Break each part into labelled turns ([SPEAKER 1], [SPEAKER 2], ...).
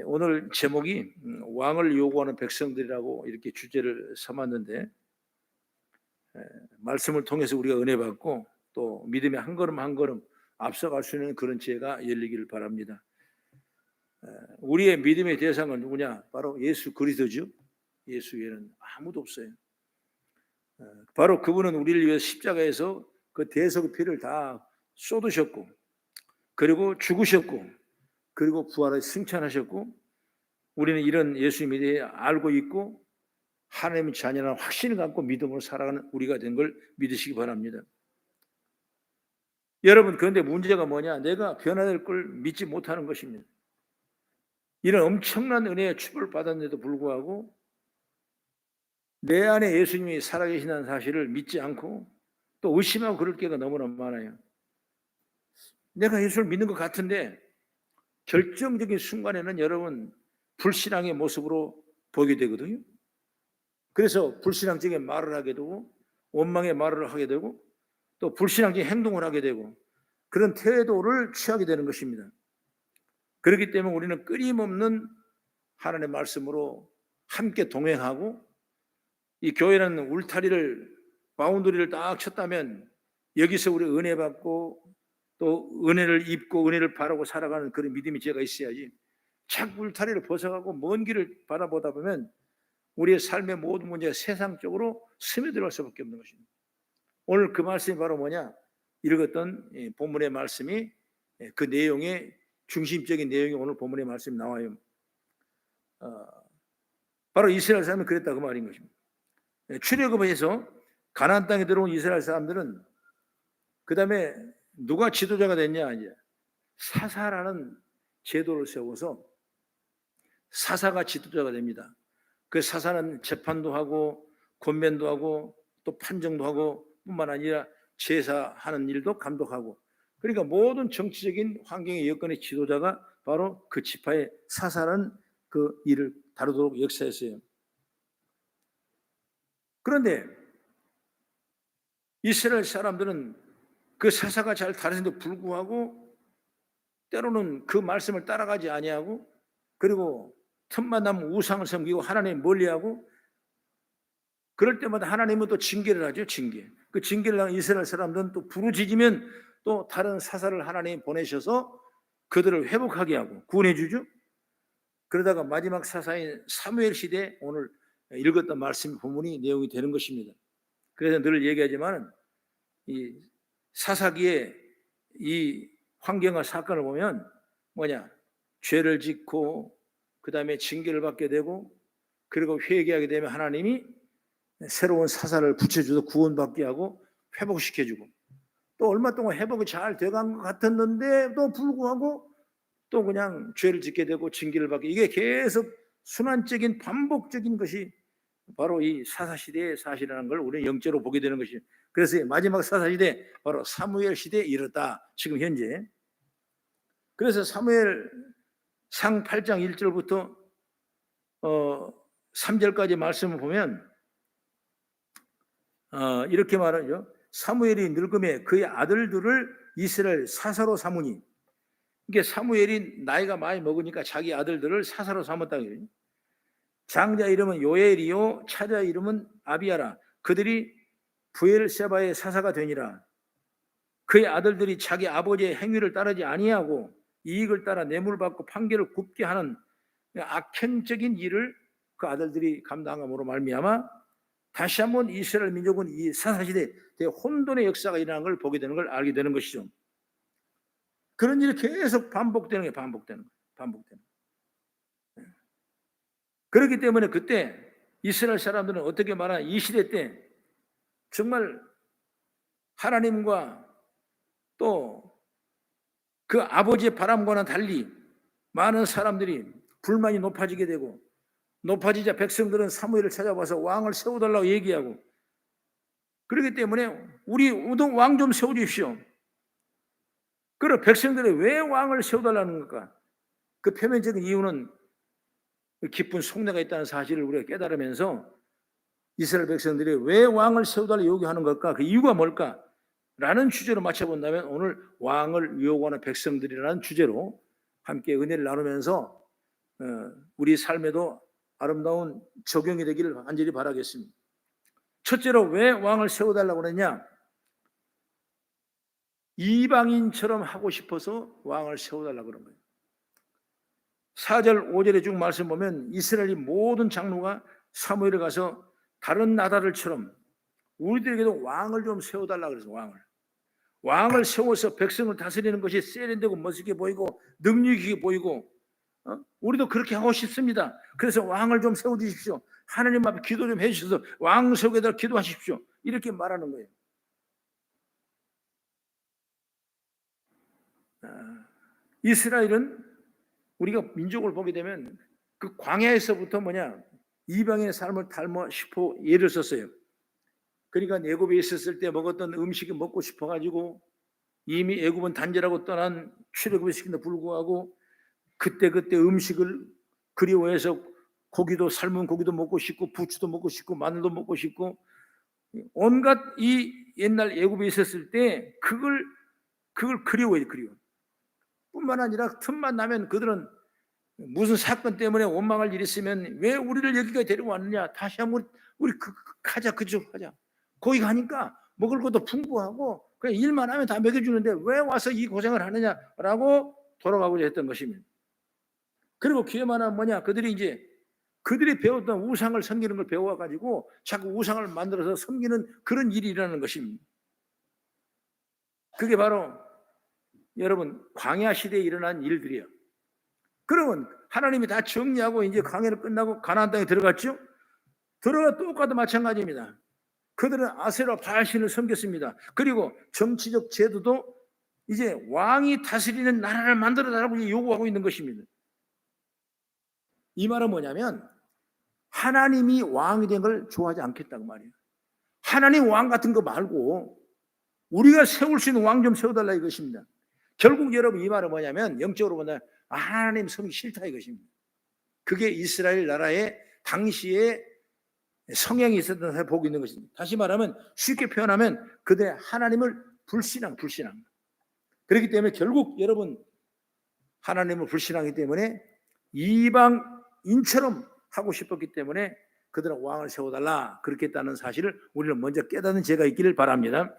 [SPEAKER 1] 오늘 제목이 왕을 요구하는 백성들이라고 이렇게 주제를 삼았는데, 말씀을 통해서 우리가 은혜 받고 또 믿음의 한 걸음 한 걸음 앞서갈 수 있는 그런 지혜가 열리기를 바랍니다. 우리의 믿음의 대상은 누구냐? 바로 예수 그리스도죠. 예수 외에는 아무도 없어요. 바로 그분은 우리를 위해 십자가에서 그 대속의 피를 다 쏟으셨고, 그리고 죽으셨고, 그리고 부활해 승천하셨고, 우리는 이런 예수님에 대해 알고 있고 하나님의 자녀라는 확신을 갖고 믿음으로 살아가는 우리가 된 걸 믿으시기 바랍니다. 여러분, 그런데 문제가 뭐냐? 내가 변화될 걸 믿지 못하는 것입니다. 이런 엄청난 은혜의 축복을 받았는데도 불구하고 내 안에 예수님이 살아계신다는 사실을 믿지 않고 또 의심하고 그럴 때가 너무나 많아요. 내가 예수를 믿는 것 같은데 결정적인 순간에는 여러분 불신앙의 모습으로 보게 되거든요. 그래서 불신앙적인 말을 하게 되고 원망의 말을 하게 되고 또 불신앙적인 행동을 하게 되고 그런 태도를 취하게 되는 것입니다. 그렇기 때문에 우리는 끊임없는 하나님의 말씀으로 함께 동행하고, 이 교회는 울타리를 바운더리를 딱 쳤다면 여기서 우리 은혜 받고 또 은혜를 입고 은혜를 바라고 살아가는 그런 믿음이 제가 있어야지, 자꾸 울타리를 벗어가고 먼 길을 바라보다 보면 우리의 삶의 모든 문제가 세상적으로 스며들어갈 수밖에 없는 것입니다. 오늘 그 말씀이 바로 뭐냐? 읽었던 본문의 말씀이 그 내용의 중심적인 내용이 오늘 본문의 말씀이 나와요. 바로 이스라엘 사람이 그랬다 그 말인 것입니다. 출애굽을 해서 가나안 땅에 들어온 이스라엘 사람들은 그 다음에 누가 지도자가 됐냐? 이제 사사라는 제도를 세워서 사사가 지도자가 됩니다. 그 사사는 재판도 하고 권면도 하고 또 판정도 하고 뿐만 아니라 제사하는 일도 감독하고, 그러니까 모든 정치적인 환경의 여건의 지도자가 바로 그 지파의 사사라는 그 일을 다루도록 역사했어요. 그런데 이스라엘 사람들은 그 사사가 잘 다루는데 불구하고 때로는 그 말씀을 따라가지 아니하고, 그리고 틈만 나면 우상을 섬기고 하나님 멀리하고, 그럴 때마다 하나님은 또 징계를 하죠. 징계. 그 징계를 하는 이스라엘 사람들은 또 부르짖으면 또 다른 사사를 하나님이 보내셔서 그들을 회복하게 하고 구원해 주죠. 그러다가 마지막 사사인 사무엘 시대에 오늘 읽었던 말씀 본문이 내용이 되는 것입니다. 그래서 늘 얘기하지만 이 사사기의 이 환경과 사건을 보면 뭐냐? 죄를 짓고 그 다음에 징계를 받게 되고, 그리고 회개하게 되면 하나님이 새로운 사사를 붙여줘서 구원받게 하고 회복시켜주고, 또 얼마 동안 회복이 잘 돼간 것 같았는데도 불구하고 또 그냥 죄를 짓게 되고 징계를 받게, 이게 계속 순환적인 반복적인 것이 바로 이 사사시대의 사실이라는 걸 우리는 영적으로 보게 되는 것이, 그래서 마지막 사사시대 바로 사무엘 시대에 이르렀다 지금 현재. 그래서 사무엘 상 8장 1절부터 3절까지 말씀을 보면 이렇게 말하죠. 사무엘이 늙음에 그의 아들들을 이스라엘 사사로 삼으니, 이게 사무엘이 나이가 많이 먹으니까 자기 아들들을 사사로 삼았다. 장자 이름은 요엘이요 차자 이름은 아비야라. 그들이 부엘세바의 사사가 되니라. 그의 아들들이 자기 아버지의 행위를 따르지 아니하고 이익을 따라 뇌물을 받고 판결을 굽게 하는 악행적인 일을 그 아들들이 감당함으로 말미암아 다시 한번 이스라엘 민족은 이 사사시대 혼돈의 역사가 일어나는 걸 보게 되는 걸 알게 되는 것이죠. 그런 일이 계속 반복되는 게 반복되는 거예요. 그렇기 때문에 그때 이스라엘 사람들은 어떻게 말하냐? 이 시대 때 정말 하나님과 또 그 아버지의 바람과는 달리 많은 사람들이 불만이 높아지게 되고, 높아지자 백성들은 사무엘을 찾아와서 왕을 세워달라고 얘기하고, 그렇기 때문에 우리 왕 좀 세워주십시오. 그럼 백성들이 왜 왕을 세워달라는 걸까? 그 표면적인 이유는 깊은 속내가 있다는 사실을 우리가 깨달으면서 이스라엘 백성들이 왜 왕을 세워달라고 요구하는 걸까? 그 이유가 뭘까? 라는 주제로 맞춰본다면 오늘 왕을 요구하는 백성들이라는 주제로 함께 은혜를 나누면서 우리 삶에도 아름다운 적용이 되기를 간절히 바라겠습니다. 첫째로 왜 왕을 세워달라고 그러냐? 이방인처럼 하고 싶어서 왕을 세워달라고 그런 거예요. 4절 5절에 쭉 말씀 보면 이스라엘의 모든 장로가 사무엘에 가서 다른 나라들처럼 우리들에게도 왕을 좀 세워달라고 그래서 왕을 세워서 백성을 다스리는 것이 세련되고 멋있게 보이고 능력 있게 보이고 우리도 그렇게 하고 싶습니다. 그래서 왕을 좀 세워주십시오. 하나님 앞에 기도 좀 해주셔서 왕 세우게 해달라 기도하십시오. 이렇게 말하는 거예요. 이스라엘은 우리가 민족을 보게 되면 그 광야에서부터 이방인의 삶을 닮아 싶어 예를 썼어요. 그러니까 애굽에 있었을 때 먹었던 음식이 먹고 싶어가지고 이미 애굽은 단절하고 떠난 출애굽의 시기에도 불구하고 그때 음식을 그리워해서 고기도 삶은 고기도 먹고 싶고 부추도 먹고 싶고 마늘도 먹고 싶고 온갖 이 옛날 애굽에 있었을 때 그걸 그리워해요. 뿐만 아니라 틈만 나면 그들은 무슨 사건 때문에 원망할 일이 있으면 왜 우리를 여기까지 데려왔느냐, 다시 한번 우리 가자, 그쪽 가자. 거기 가니까 먹을 것도 풍부하고 그냥 일만 하면 다 먹여주는데 왜 와서 이 고생을 하느냐라고 돌아가고자 했던 것입니다. 그리고 기회만 하면 그들이 배웠던 우상을 섬기는 걸 배워가지고 자꾸 우상을 만들어서 섬기는 그런 일이 일어나는 것입니다. 그게 바로 여러분 광야 시대에 일어난 일들이에요. 그러면 하나님이 다 정리하고 이제 광야를 끝나고 가나안 땅에 들어갔죠. 들어가 똑같은 마찬가지입니다. 그들은 아세라 바알신을 섬겼습니다. 그리고 정치적 제도도 이제 왕이 다스리는 나라를 만들어 달라고 요구하고 있는 것입니다. 이 말은 뭐냐면 하나님이 왕이 된 걸 좋아하지 않겠다고 말이에요. 하나님 왕 같은 거 말고 우리가 세울 수 있는 왕 좀 세워달라 이것입니다. 결국 여러분 이 말은 뭐냐면 영적으로 보면 하나님 섬기기 싫다 이것입니다. 그게 이스라엘 나라의 당시에 성향이 있었던 사람을 보고 있는 것입니다. 다시 말하면 쉽게 표현하면 그들의 하나님을 불신한. 그렇기 때문에 결국 여러분 하나님을 불신하기 때문에 이방인처럼 하고 싶었기 때문에 그들은 왕을 세워달라 그렇게 했다는 사실을 우리는 먼저 깨닫는 죄가 있기를 바랍니다.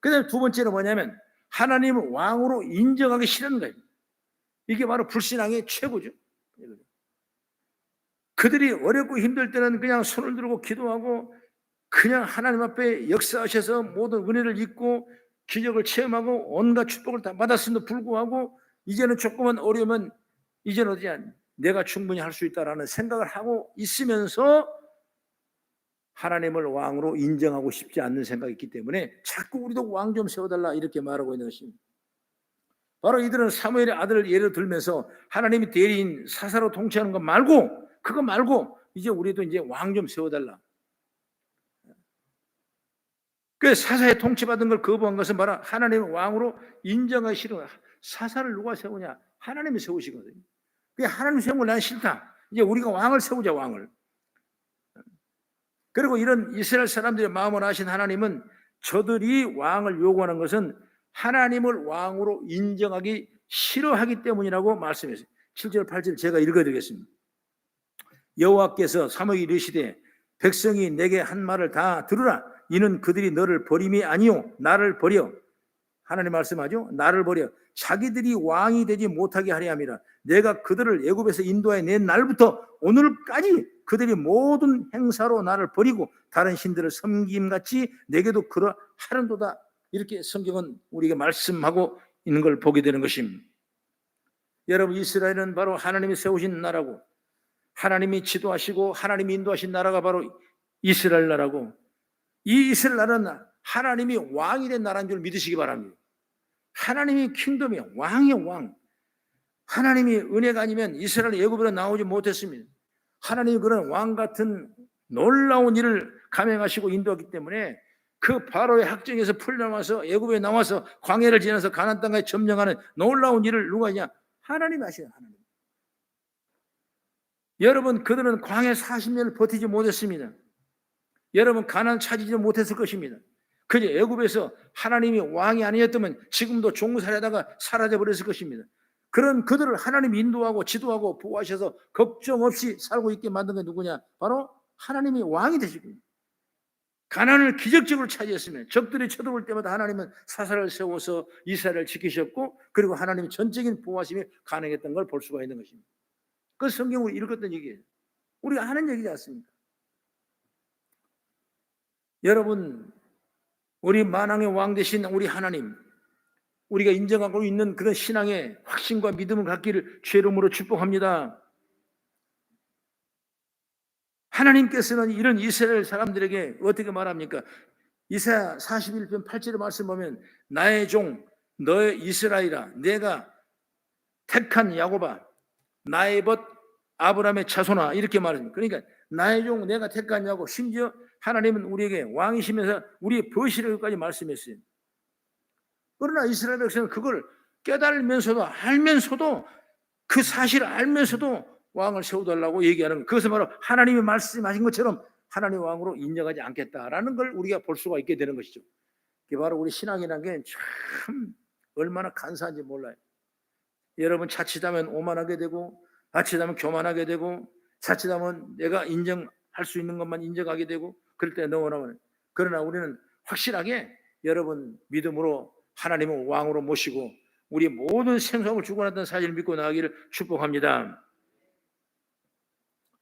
[SPEAKER 1] 그 다음에 두 번째는 뭐냐면 하나님을 왕으로 인정하기 싫은 거예요. 이게 바로 불신앙의 최고죠. 그들이 어렵고 힘들 때는 그냥 손을 들고 기도하고 그냥 하나님 앞에 역사하셔서 모든 은혜를 입고 기적을 체험하고 온갖 축복을 다 받았음에도 불구하고 이제는 조금만 어려우면 이제는 내가 충분히 할 수 있다라는 생각을 하고 있으면서 하나님을 왕으로 인정하고 싶지 않는 생각이 있기 때문에 자꾸 우리도 왕 좀 세워달라 이렇게 말하고 있는 것입니다. 바로 이들은 사무엘의 아들을 예를 들면서 하나님이 대리인 사사로 통치하는 것 말고 그거 말고 이제 우리도 이제 왕 좀 세워달라. 그 사사의 통치받은 걸 거부한 것은 바로 하나님을 왕으로 인정하기 싫은 사사를 누가 세우냐? 하나님이 세우시거든요. 그 하나님 세운 걸 난 싫다. 이제 우리가 왕을 세우자 왕을. 그리고 이런 이스라엘 사람들의 마음을 아신 하나님은 저들이 왕을 요구하는 것은 하나님을 왕으로 인정하기 싫어하기 때문이라고 말씀했어요. 7절 8절 제가 읽어드리겠습니다. 여호와께서 사무엘에게 이르시되 백성이 내게 한 말을 다 들으라. 이는 그들이 너를 버림이 아니요 나를 버려. 하나님 말씀하죠. 나를 버려 자기들이 왕이 되지 못하게 하려 함이라. 내가 그들을 애굽에서 인도해 낸 날부터 오늘까지 그들이 모든 행사로 나를 버리고 다른 신들을 섬김같이 내게도 그러하는도다. 이렇게 성경은 우리에게 말씀하고 있는 걸 보게 되는 것입니다. 여러분 이스라엘은 바로 하나님이 세우신 나라고 하나님이 지도하시고 하나님이 인도하신 나라가 바로 이스라엘 나라고 이 이스라엘 나라는 하나님이 왕이 된 나라인 줄 믿으시기 바랍니다. 하나님이 킹덤이에요. 왕이에요 왕. 하나님이 은혜가 아니면 이스라엘 애굽으로 나오지 못했습니다. 하나님이 그런 왕 같은 놀라운 일을 감행하시고 인도하기 때문에 그 바로의 학정에서 풀려나와서 애굽에 나와서 광야를 지나서 가나안 땅까지 점령하는 놀라운 일을 누가 하냐? 하나님이 하셔요. 하나님. 여러분 그들은 광야 40년을 버티지 못했습니다. 여러분 가나안 차지지 못했을 것입니다. 그저 애굽에서 하나님이 왕이 아니었다면 지금도 종살이하다가 사라져 버렸을 것입니다. 그런 그들을 하나님이 인도하고 지도하고 보호하셔서 걱정 없이 살고 있게 만든 게 누구냐? 바로 하나님이 왕이 되시고 가나안을 기적적으로 차지했으면 적들이 쳐들어올 때마다 하나님은 사사를 세워서 이스라엘을 지키셨고 그리고 하나님이 전적인 보호하심이 가능했던 걸 볼 수가 있는 것입니다. 그 성경으로 읽었던 얘기예요. 우리가 하는 얘기지 않습니까? 여러분, 우리 만왕의 왕 되신 우리 하나님, 우리가 인정하고 있는 그런 신앙의 확신과 믿음을 갖기를 죄름으로 축복합니다. 하나님께서는 이런 이스라엘 사람들에게 어떻게 말합니까? 이사야 41편 8절의 말씀 보면 나의 종 너의 이스라엘아 내가 택한 야곱아 나의 벗 아브라함의 자손아 이렇게 말합니다. 그러니까 나의 종 내가 택한 야곱 심지어 하나님은 우리에게 왕이시면서 우리의 벗이라고까지 말씀했어요. 그러나 이스라엘 백성은 그걸 깨달으면서도 알면서도 그 사실을 알면서도 왕을 세워달라고 얘기하는 그것은 바로 하나님이 말씀하신 것처럼 하나님 왕으로 인정하지 않겠다라는 걸 우리가 볼 수가 있게 되는 것이죠. 그게 바로 우리 신앙이라는 게 참 얼마나 간사한지 몰라요. 여러분 자칫하면 오만하게 되고 자칫하면 교만하게 되고 자칫하면 내가 인정할 수 있는 것만 인정하게 되고 그럴 때 너무나 많아요. 그러나 우리는 확실하게 여러분 믿음으로 하나님을 왕으로 모시고 우리 모든 생성을 주관했던 사실을 믿고 나가기를 축복합니다.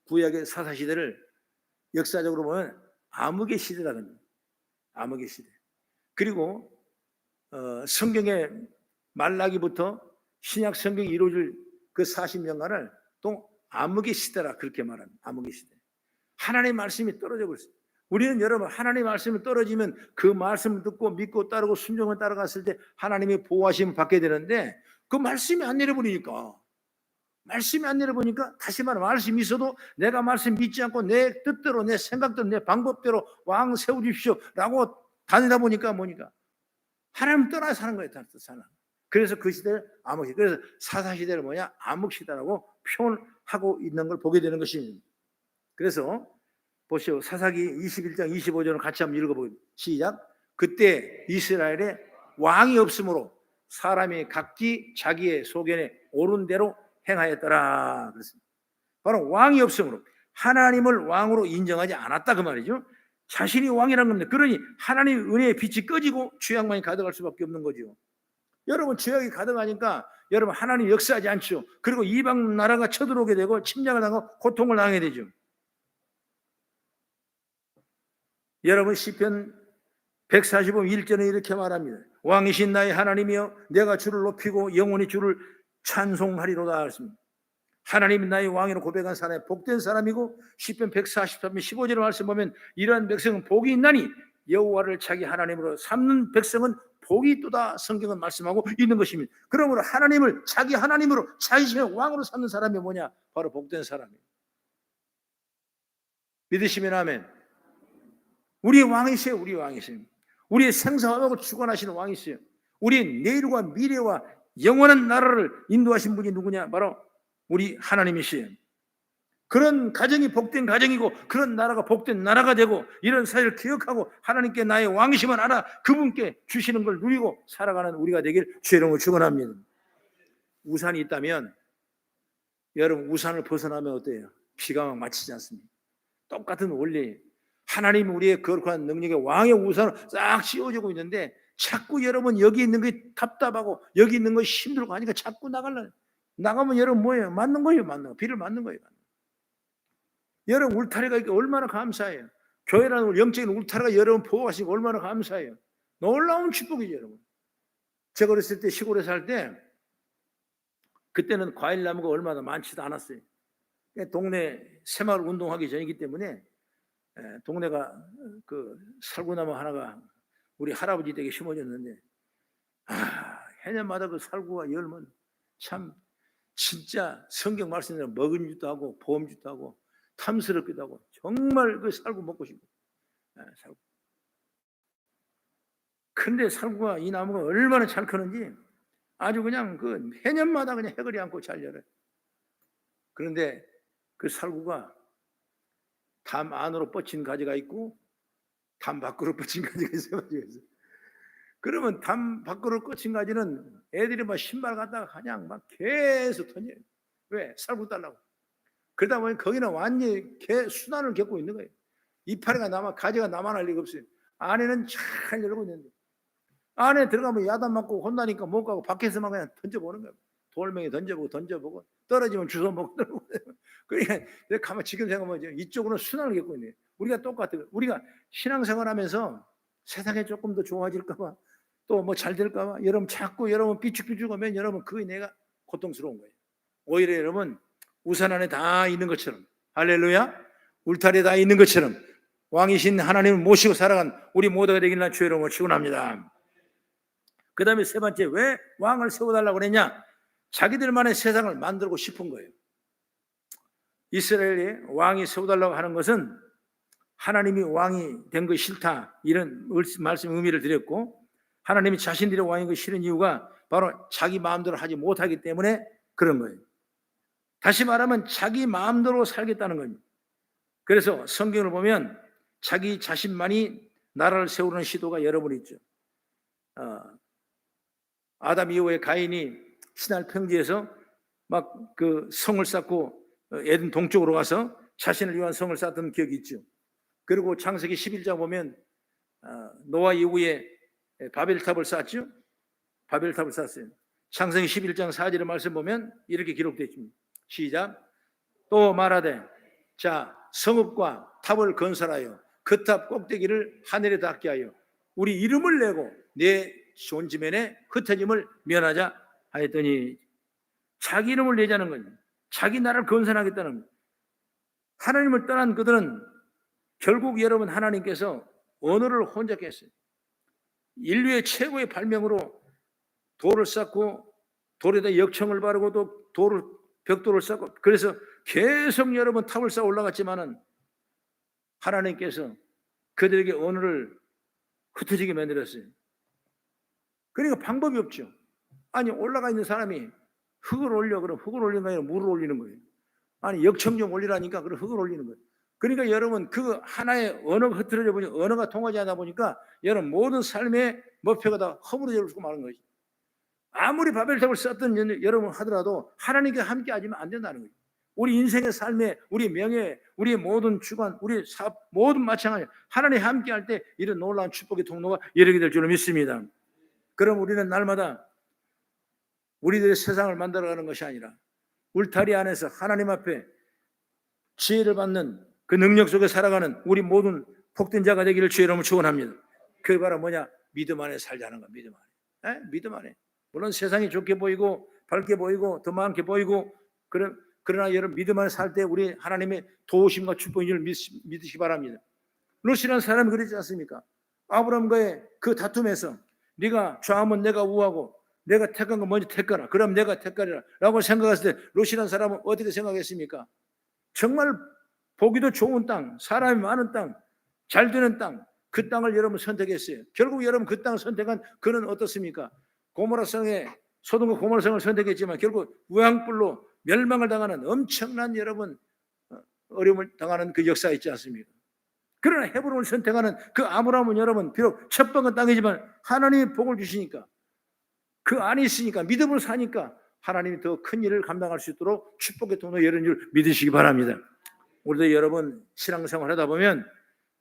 [SPEAKER 1] 구약의 사사시대를 역사적으로 보면 암흑의 시대라는 거예요. 암흑의 시대. 그리고 성경의 말라기부터 신약 성경이 이루어질 그 40년간을 또 암흑의 시대라 그렇게 말합니다. 암흑의 시대. 하나님의 말씀이 떨어져 버렸어요. 우리는 여러분 하나님의 말씀이 떨어지면 그 말씀을 듣고 믿고 따르고 순종을 따라갔을 때 하나님의 보호하심을 받게 되는데 그 말씀이 안 내려보니까 다시 말하면 말씀이 있어도 내가 말씀 믿지 않고 내 뜻대로 내 생각대로 내 방법대로 왕 세워주십시오 라고 다니다 보니까 하나님 떠나 사는 거예요. 그래서 그 시대를 암흑시대. 그래서 사사시대를 암흑시대라고 표현하고 있는 걸 보게 되는 것입니다. 그래서 보시오. 사사기 21장 25절을 같이 한번 읽어보겠습니다. 시작. 그때 이스라엘에 왕이 없으므로 사람이 각기 자기의 소견에 옳은 대로 행하였더라. 그렇습니다. 바로 왕이 없으므로 하나님을 왕으로 인정하지 않았다 그 말이죠. 자신이 왕이라는 겁니다. 그러니 하나님의 은혜의 빛이 꺼지고 죄악만이 가득할 수밖에 없는 거죠. 여러분 죄악이 가득하니까 여러분 하나님 역사하지 않죠. 그리고 이방 나라가 쳐들어오게 되고 침략을 당하고 고통을 당하게 되죠. 여러분 시편 145편 1절에 이렇게 말합니다. 왕이신 나의 하나님이여 내가 주를 높이고 영원히 주를 찬송하리로다 했습니다. 하나님이 나의 왕이라고 고백한 사람이 복된 사람이고 시편 143편 15절의 말씀 보면 이러한 백성은 복이 있나니 여호와를 자기 하나님으로 삼는 백성은 복이 있도다 성경은 말씀하고 있는 것입니다. 그러므로 하나님을 자기 하나님으로 자기 신의 왕으로 삼는 사람이 뭐냐? 바로 복된 사람이에요. 믿으시면 아멘. 우리의 왕이세요. 우리의 왕이세요. 우리의 생사하고 주관하시는 왕이세요. 우리의 내일과 미래와 영원한 나라를 인도하신 분이 누구냐? 바로 우리 하나님이시에요. 그런 가정이 복된 가정이고 그런 나라가 복된 나라가 되고 이런 사실을 기억하고 하나님께 나의 왕이심을 알아 그분께 주시는 걸 누리고 살아가는 우리가 되길 주의 이름으로 축원합니다. 우산이 있다면 여러분 우산을 벗어나면 어때요? 비가 막 맞히지 않습니까? 똑같은 원리. 하나님이 우리의 거룩한 능력의 왕의 우산을 싹 씌워주고 있는데 자꾸 여러분 여기 있는 게 답답하고 여기 있는 거 힘들고 하니까 자꾸 나가면 여러분 뭐예요? 맞는 거예요. 비를 맞는 거예요. 여러분 울타리가 있게 얼마나 감사해요. 교회라는 영적인 울타리가 여러분 보호하시고 얼마나 감사해요. 놀라운 축복이죠. 여러분 제가 어렸을 때 시골에 살 때 그때는 과일나무가 얼마나 많지도 않았어요. 동네 새마을 운동하기 전이기 때문에 동네가 그 살구나무 하나가 우리 할아버지 댁에 심어졌는데 해년마다 그 살구가 열면 참 진짜 성경 말씀대로 먹은 짓도 하고 보험 짓도 하고 탐스럽기도 하고 정말 그 살구 먹고 싶고 살구. 근데 살구가 이 나무가 얼마나 잘 크는지 아주 그냥 그 해년마다 그냥 해거리 않고 잘 열어요. 그런데 그 살구가 담 안으로 뻗친 가지가 있고 담 밖으로 뻗친 가지가 있어요. 그러면 담 밖으로 꽂힌 가지는 애들이 막 신발 갖다가 그냥 막 계속 던져요. 왜? 살고 달라고. 그러다 보니 거기는 완전히 수난을 겪고 있는 거예요. 이파리가 남아 가지가 남아날 리가 없어요. 안에는 잘 열고 있는데 안에 들어가면 야단 맞고 혼나니까 못 가고 밖에서만 그냥 던져보는 거예요. 돌멩이 던져보고 떨어지면 주워 먹고 그러니까 내가 가만 지금 생각하면 이쪽으로는 순환을 겪고 있네요. 우리가 똑같아요. 우리가 신앙생활하면서 세상에 조금 더 좋아질까 봐 또 뭐 잘 될까 봐 여러분 자꾸 여러분 삐죽삐죽하면 여러분 그게 내가 고통스러운 거예요. 오히려 여러분 우산 안에 다 있는 것처럼 할렐루야 울타리에 다 있는 것처럼 왕이신 하나님을 모시고 살아간 우리 모두가 되기를 주의 이름으로 축원합니다. 그 다음에 세 번째, 왜 왕을 세워달라고 그랬냐? 자기들만의 세상을 만들고 싶은 거예요. 이스라엘에 왕이 세워달라고 하는 것은 하나님이 왕이 된 거 싫다 이런 말씀 의미를 드렸고, 하나님이 자신들이 왕인 거 싫은 이유가 바로 자기 마음대로 하지 못하기 때문에 그런 거예요. 다시 말하면 자기 마음대로 살겠다는 겁니다. 그래서 성경을 보면 자기 자신만이 나라를 세우는 시도가 여러 번 있죠. 아담 이후에 가인이 시날 평지에서 막 그 성을 쌓고 에덴 동쪽으로 가서 자신을 위한 성을 쌓던 기억이 있죠. 그리고 창세기 11장 보면 노아 이후에 바벨탑을 쌓았죠. 바벨탑을 쌓았어요. 창세기 11장 4절의 말씀 보면 이렇게 기록되어 있습니다. 시작. 또 말하되 자 성읍과 탑을 건설하여 그 탑 꼭대기를 하늘에 닿게 하여 우리 이름을 내고 내 존지면에 흩어짐을 면하자 하였더니 자기 이름을 내자는 거예요. 자기 나라를 건설하겠다는 거예요. 하나님을 떠난 그들은 결국 여러분 하나님께서 언어를 혼잡게 했어요. 인류의 최고의 발명으로 돌을 쌓고 돌에다 역청을 바르고 또 벽돌을 쌓고 그래서 계속 여러분 탑을 쌓아 올라갔지만은 하나님께서 그들에게 언어를 흩어지게 만들었어요. 그러니까 방법이 없죠. 아니 올라가 있는 사람이 흙을 올려 그럼 흙을 올리는 게 아니라 물을 올리는 거예요. 아니 역청 좀 올리라니까 그럼 흙을 올리는 거예요. 그러니까 여러분 그 하나의 언어가 흐트러져 보니 언어가 통하지 않다 보니까 여러분 모든 삶의 목표가 다 허물어지고 마는 거죠. 아무리 바벨탑을 쌓던 여러분 하더라도 하나님께 함께 하지면 안 된다는 거예요. 우리 인생의 삶에 우리 명예 우리의 모든 주관 우리 사업 모든 마찬가지 하나님 함께 할 때 이런 놀라운 축복의 통로가 열리게 될 줄로 믿습니다. 그럼 우리는 날마다 우리들의 세상을 만들어가는 것이 아니라 울타리 안에서 하나님 앞에 지혜를 받는 그 능력 속에 살아가는 우리 모든 복된 자가 되기를 주의 이름으로 축원합니다. 그게 바로 뭐냐? 믿음 안에 살자는 거. 믿음 안에. 믿음 안에. 물론 세상이 좋게 보이고 밝게 보이고 더 많게 보이고 그러나 여러분 믿음 안에 살 때 우리 하나님의 도우심과 축복을 믿으시기 바랍니다. 롯이라는 사람이 그랬지 않습니까? 아브라함과의 그 다툼에서 네가 좌하면 내가 우하고 내가 택한 거 먼저 택하라. 그럼 내가 택하리라 라고 생각했을 때 롯이라는 사람은 어떻게 생각했습니까? 정말 보기도 좋은 땅, 사람이 많은 땅, 잘 되는 땅, 그 땅을 여러분 선택했어요. 결국 여러분 그 땅을 선택한 그는 어떻습니까? 고모라성의 소돔과 고모라성을 선택했지만 결국 우양불로 멸망을 당하는 엄청난 여러분 어려움을 당하는 그 역사가 있지 않습니까? 그러나 헤브론을 선택하는 그 아브라함은 여러분 비록 첩방은 땅이지만 하나님이 복을 주시니까 그 안에 있으니까 믿음으로 사니까 하나님이 더 큰 일을 감당할 수 있도록 축복의 통로 열린 줄 믿으시기 바랍니다. 우리도 여러분 신앙생활 하다 보면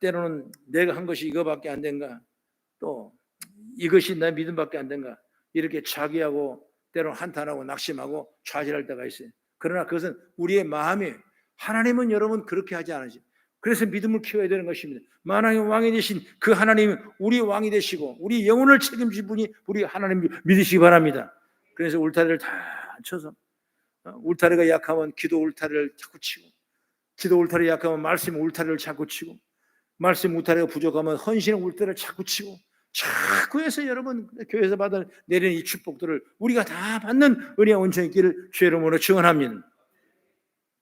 [SPEAKER 1] 때로는 내가 한 것이 이거밖에 안 된가 또 이것이 내 믿음밖에 안 된가 이렇게 자기하고 때로는 한탄하고 낙심하고 좌절할 때가 있어요. 그러나 그것은 우리의 마음이에요. 하나님은 여러분 그렇게 하지 않으시죠. 그래서 믿음을 키워야 되는 것입니다. 만왕의 왕이 되신 그 하나님은 우리 왕이 되시고 우리 영혼을 책임질 분이 우리 하나님 믿으시기 바랍니다. 그래서 울타리를 다 쳐서 울타리가 약하면 기도 울타리를 자꾸 치고 기도 울타리 약하면 말씀 울타리를 자꾸 치고 말씀 울타리가 부족하면 헌신의 울타리를 자꾸 치고 자꾸 해서 여러분 교회에서 받아 내리는 이 축복들을 우리가 다 받는 은혜와 은총이 있기를 주의 이름으로 축원합니다.